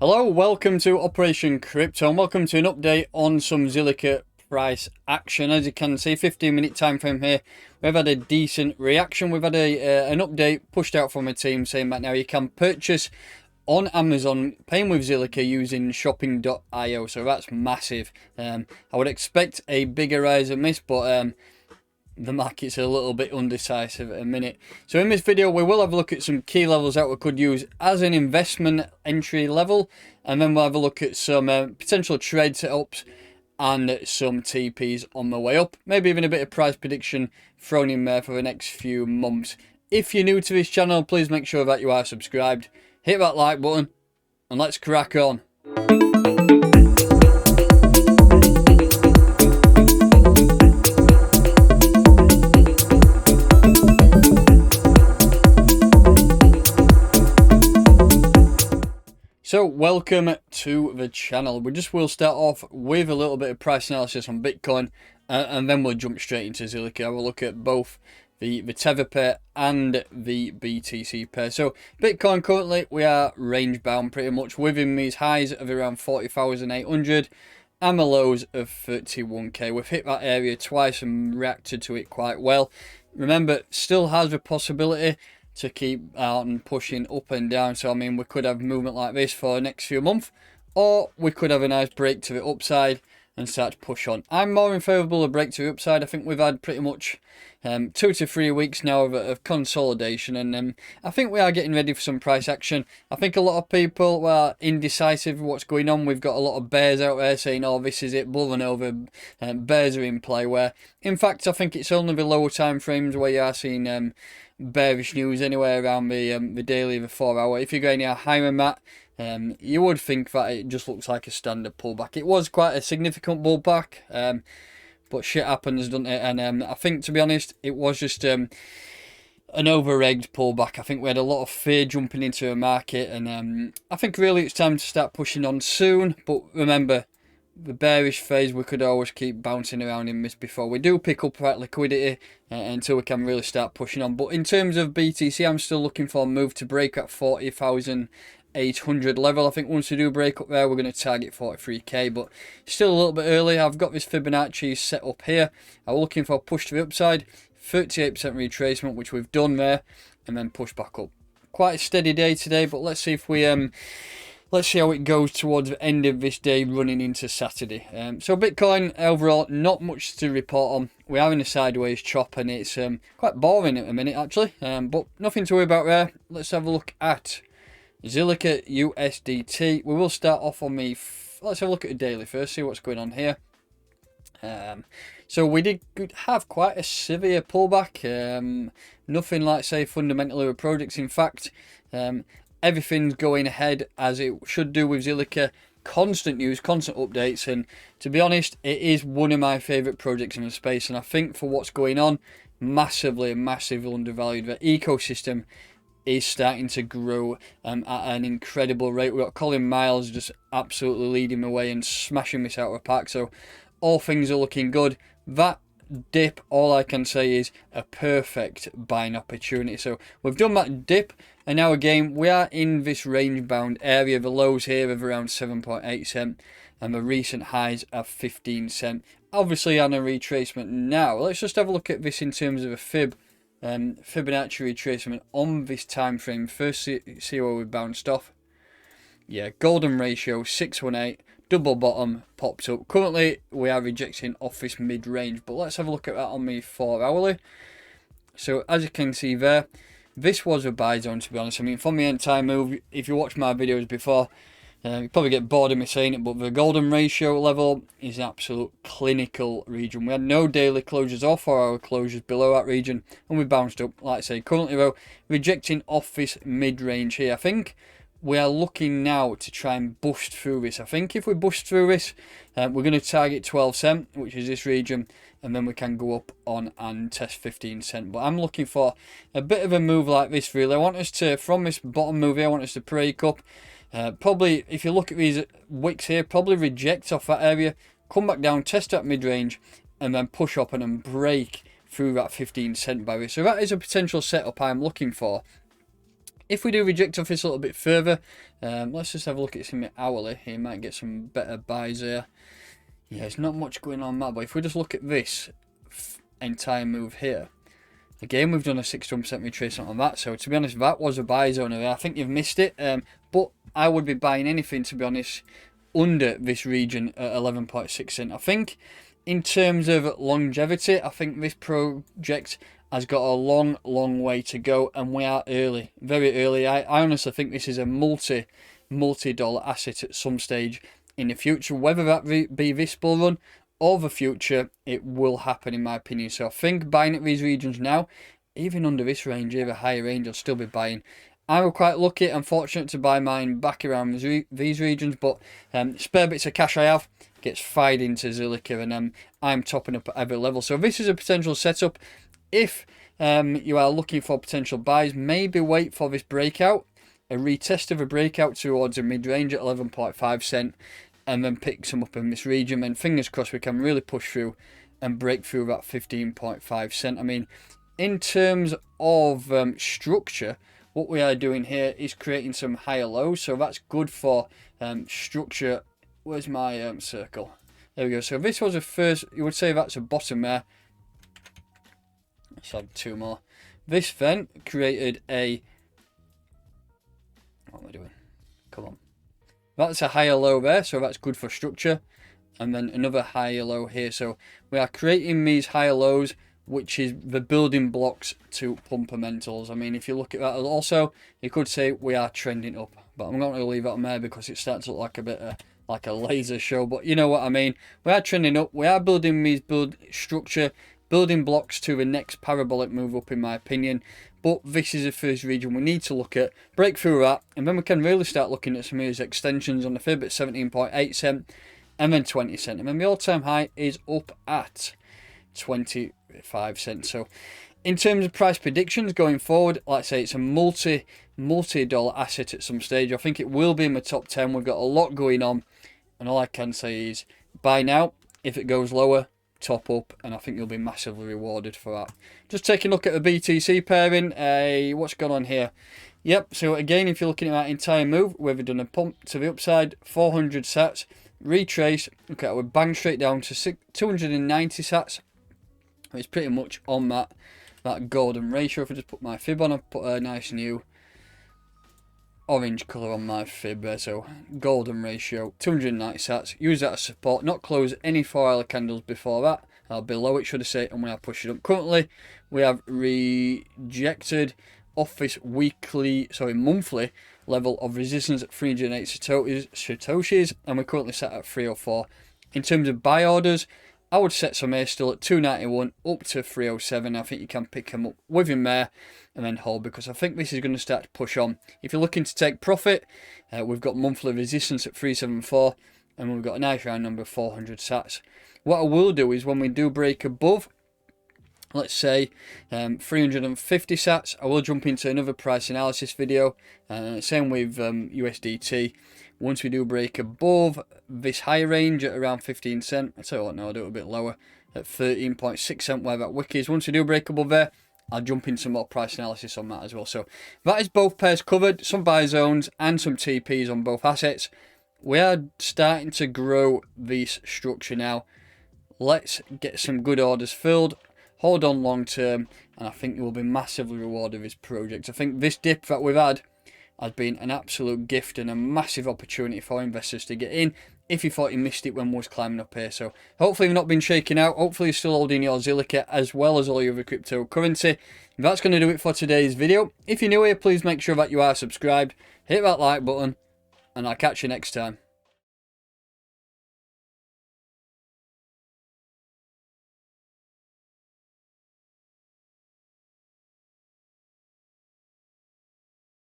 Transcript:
Hello, welcome to Operation Crypto and welcome to an update on some Zilliqa price action. As you can see, 15-minute time frame here. We've had a decent reaction. We've had an update pushed out from a team saying that now you can purchase on Amazon, paying with Zilliqa using shopping.io. So that's massive. I would expect a bigger rise than this, but the market's a little bit undecisive at the minute. So in this video we will have a look at some key levels that we could use as an investment entry level, and then we'll have a look at some potential trade setups and some TPs on the way up, maybe even a bit of price prediction thrown in there for the next few months. If you're new to this channel, please make sure that you are subscribed, hit that like button, and let's crack on. So welcome to the channel. We just will start off with a little bit of price analysis on Bitcoin, and then we'll jump straight into Zilliqa. We'll look at both the Tether pair and the BTC pair. So Bitcoin currently we are range bound pretty much within these highs of around 40,800 and the lows of 31k. We've hit that area twice and reacted to it quite well. Remember, still has the possibility to keep on pushing up and down. So I mean, we could have movement like this for the next few months, or we could have a nice break to the upside and start to push on. I'm more in favour of a break to the upside. I think we've had pretty much 2 to 3 weeks now of consolidation, and I think we are getting ready for some price action. I think a lot of people are indecisive of what's going on. We've got a lot of bears out there saying, oh, this is it, bulling over, bears are in play, where in fact I think it's only the lower time frames where you are seeing bearish news anywhere around the daily, the 4 hour. If you're going higher than that, you would think that it just looks like a standard pullback. It was quite a significant pullback, but shit happens, doesn't it? And I think, to be honest, it was just an over-egged pullback. I think we had a lot of fear jumping into the market, and I think really it's time to start pushing on soon. But remember, the bearish phase, we could always keep bouncing around in this before we do pick up that liquidity until we can really start pushing on. But in terms of BTC, I'm still looking for a move to break at 40,800 level. I think once we do break up there, we're going to target 43k, but still a little bit early. I've got this Fibonacci set up here. I'm looking for a push to the upside, 38% retracement, which we've done there, and then push back up. Quite a steady day today, but let's see if we let's see how it goes towards the end of this day running into Saturday. So Bitcoin overall, not much to report on. We are in a sideways chop, and it's quite boring at the minute actually, but nothing to worry about there. Let's have a look at Zilliqa USDT. We will start off on the, let's have a look at the daily first, see what's going on here. So we did have quite a severe pullback, nothing like say fundamentally with projects. In fact, everything's going ahead as it should do with Zilliqa. Constant news, constant updates, and to be honest, it is one of my favourite projects in the space, and I think for what's going on, massively undervalued. The ecosystem is starting to grow at an incredible rate. We've got Colin Miles just absolutely leading the way and smashing this out of the park, so all things are looking good. That dip, all I can say is a perfect buying opportunity. So we've done that dip, and now again we are in this range bound area. The lows here of around 7.8 cent and the recent highs are 15 cent, obviously on a retracement. Now let's just have a look at this in terms of a Fibonacci retracement on this time frame. First, see where we bounced off. Yeah, golden ratio 618, double bottom popped up. Currently we are rejecting off this mid-range, but let's have a look at that on the 4 hourly. So as you can see there, this was a buy zone, to be honest. I mean, from the entire move, if you watch my videos before, you probably get bored of me saying it, but the golden ratio level is an absolute clinical region. We had no daily closures or 4 hour closures below that region, and we bounced up. Like I say, currently though, rejecting off this mid-range here. I think we are looking now to try and bust through this. I think if we bust through this, we're going to target 12 cent, which is this region, and then we can go up on and test 15 cent. But I'm looking for a bit of a move like this really. I want us to, from this bottom move here, I want us to break up. Probably, if you look at these wicks here, probably reject off that area, come back down, test that mid-range, and then push up and then break through that 15 cent barrier. So that is a potential setup I'm looking for. If we do reject off this a little bit further, let's just have a look at some hourly. You might get some better buys here. Yeah, there's not much going on that, but if we just look at this entire move here, again, we've done a 61% retracement on that. So to be honest, that was a buy zone. I think you've missed it, but I would be buying anything, to be honest, under this region at 11.6 cent. I think in terms of longevity, I think this project has got a long way to go, and we are early, very early. I honestly think this is a multi-dollar asset at some stage in the future. Whether that be this bull run or the future, it will happen in my opinion. So I think buying at these regions now, even under this range, even a higher range, I'll still be buying. I was quite lucky and fortunate to buy mine back around these regions, but spare bits of cash I have gets fired into Zilliqa, and I'm topping up at every level. So this is a potential setup. If you are looking for potential buys, maybe wait for this breakout, a retest of a breakout towards a mid-range at 11.5 cent, and then pick some up in this region. And fingers crossed we can really push through and break through that 15.5 cent. I mean, in terms of structure, what we are doing here is creating some higher lows, so that's good for structure. Where's my circle? There we go. So this was a first, you would say that's a bottom there. Let's add two more. This then created a, what am I doing? Come on. That's a higher low there, so that's good for structure. And then another higher low here. So we are creating these higher lows, which is the building blocks to fundamentals. I mean, if you look at that also, you could say we are trending up. But I'm not going to leave that on there because it starts to look like a bit like a laser show. But you know what I mean. We are trending up. We are building these building blocks to the next parabolic move up, in my opinion. But this is the first region we need to look at, break through that, and then we can really start looking at some of these extensions on the fib at 17.8 cent and then 20 cent. And then the all-time high is up at 25 cents. So in terms of price predictions going forward, like I say, it's a multi-dollar asset at some stage. I think it will be in the top 10. We've got a lot going on, and all I can say is buy now. If it goes lower, top up, and I think you'll be massively rewarded for that. Just taking a look at the BTC pairing. What's going on here? Yep, so again, if you're looking at that entire move, we've done a pump to the upside, 400 sats, retrace, okay, we're bang straight down to 290 sats. It's pretty much on that golden ratio. If I just put my fib on, I'll put a nice new orange colour on my fib there. So golden ratio, 290 sats. Use that as support. Not close any 4 hour candles before that. Below it, should I say, and we are pushing up. Currently, we have rejected off this monthly level of resistance at 308 satoshis, and we're currently set at 304. In terms of buy orders, I would set some here still at 291 up to 307. I think you can pick them up with him there and then hold, because I think this is going to start to push on. If you're looking to take profit, we've got monthly resistance at 374, and we've got a nice round number of 400 sats. What I will do is when we do break above, let's say 350 sats, I will jump into another price analysis video. Same with USDT. Once we do break above this higher range at around 15 cent, I tell you what, no, I'll do it a bit lower at 13.6 cent where that wick is. Once we do break above there, I'll jump in some more price analysis on that as well. So that is both pairs covered, some buy zones and some TPs on both assets. We are starting to grow this structure now. Let's get some good orders filled, hold on long term, and I think you will be massively rewarded with this project. I think this dip that we've had has been an absolute gift and a massive opportunity for investors to get in if you thought you missed it when we was climbing up here. So hopefully you've not been shaken out. Hopefully you're still holding your Zilliqa as well as all your other cryptocurrency. That's going to do it for today's video. If you're new here, please make sure that you are subscribed, hit that like button, and I'll catch you next time.